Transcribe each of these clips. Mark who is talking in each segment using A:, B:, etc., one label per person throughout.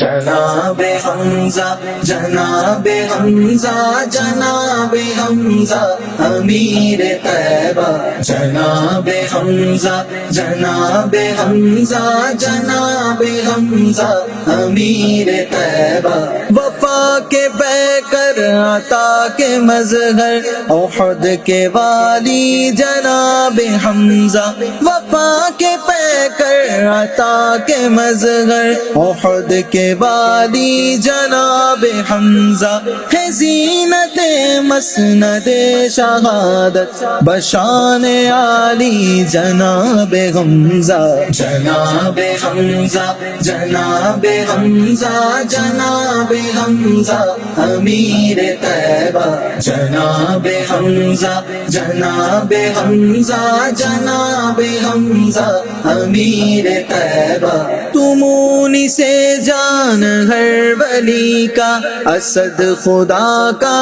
A: جناب حمزہ جناب حمزہ جناب حمزہ امیر طیبہ جناب حمزہ جناب حمزہ جناب حمزہ امیر طیبہ وفا کے پیکر عطا کے مظہر احد کے والی جناب حمزہ وفا کے پیکر عطا کے مظہر احد کے والی جناب حمزہ ہے زینت مسند شہادت بشان عالی جناب حمزہ جناب حمزہ جناب حمزہ جناب حمزہ امیر طیبہ جناب حمزہ جناب حمزہ جناب حمزہ امیر طیبہ تمونی سے جان ہر ولی کا اسد خدا کا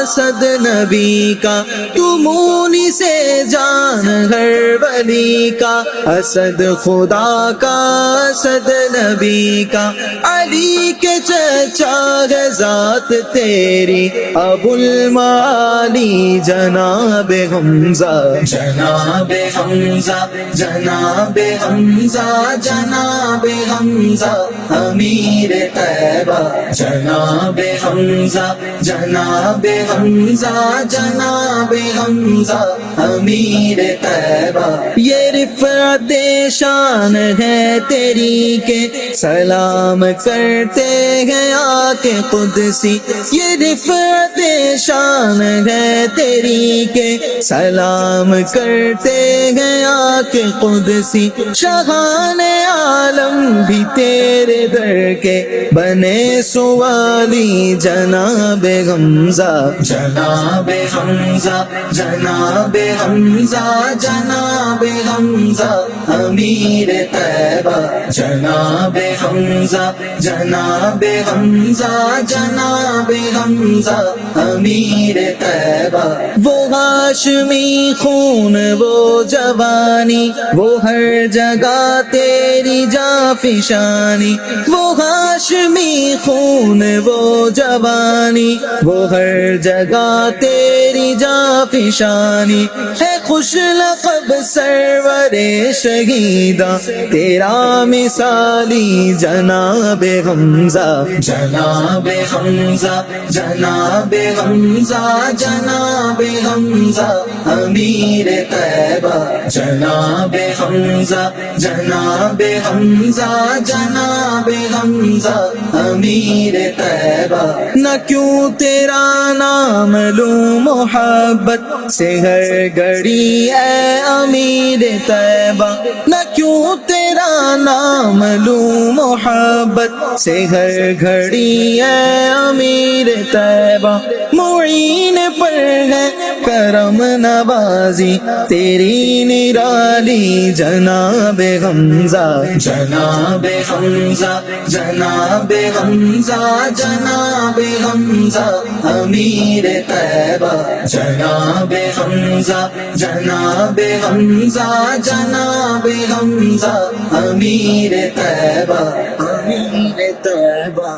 A: اسد نبی کا تمونی سے جان ہر ولی کا اسد خدا کا اسد نبی کا علی کے چچا ہے ذات تیری ابو المعالی جناب حمزہ جناب حمزہ جناب حمزہ جناب حمزہ امیر طیبہ جناب حمزہ جناب حمزہ جناب حمزہ امیر طیبہ یہ رفعت شان ہے تیری کے سلام کرتے ہیں آکے قدسی یہ رفعت شان ہے تیری کے سلام کرتے ہیں آکے قدسی شاہان عالم بھی تیرے در کے بنے سوالی جناب حمزہ جناب حمزہ جناب حمزہ جناب حمزہ امیر طیبہ جناب حمزہ جناب حمزہ جناب حمزہ امیر طیبہ وہ ہاشمی خون وہ جوانی وہ ہر جگہ تیری جافشانی وہ ہاشمی خون وہ جوانی وہ ہر جگہ تیری جافشانی ہے خوش لقب سرور شہیدہ تیرا مثالی جناب حمزہ جناب حمزہ جناب حمزہ جناب حمزہ امیر طیبہ جناب حمزہ جناب حمزہ جناب حمزہ امیر طیبہ نہ کیوں تیرا نام لوں محبت سے ہر گھڑی اے امیر طیبہ نہ کیوں تیرا نام لوں محبت سے ہر گھڑی اے امیر طیبہ معین پر ہے کرم نوازی تیری نرالی جناب حمزہ جناب حمزہ جناب حمزہ جناب حمزہ امیر طیبہ جناب حمزہ جناب حمزہ جناب حمزہ امیر طیبہ امیر طیبہ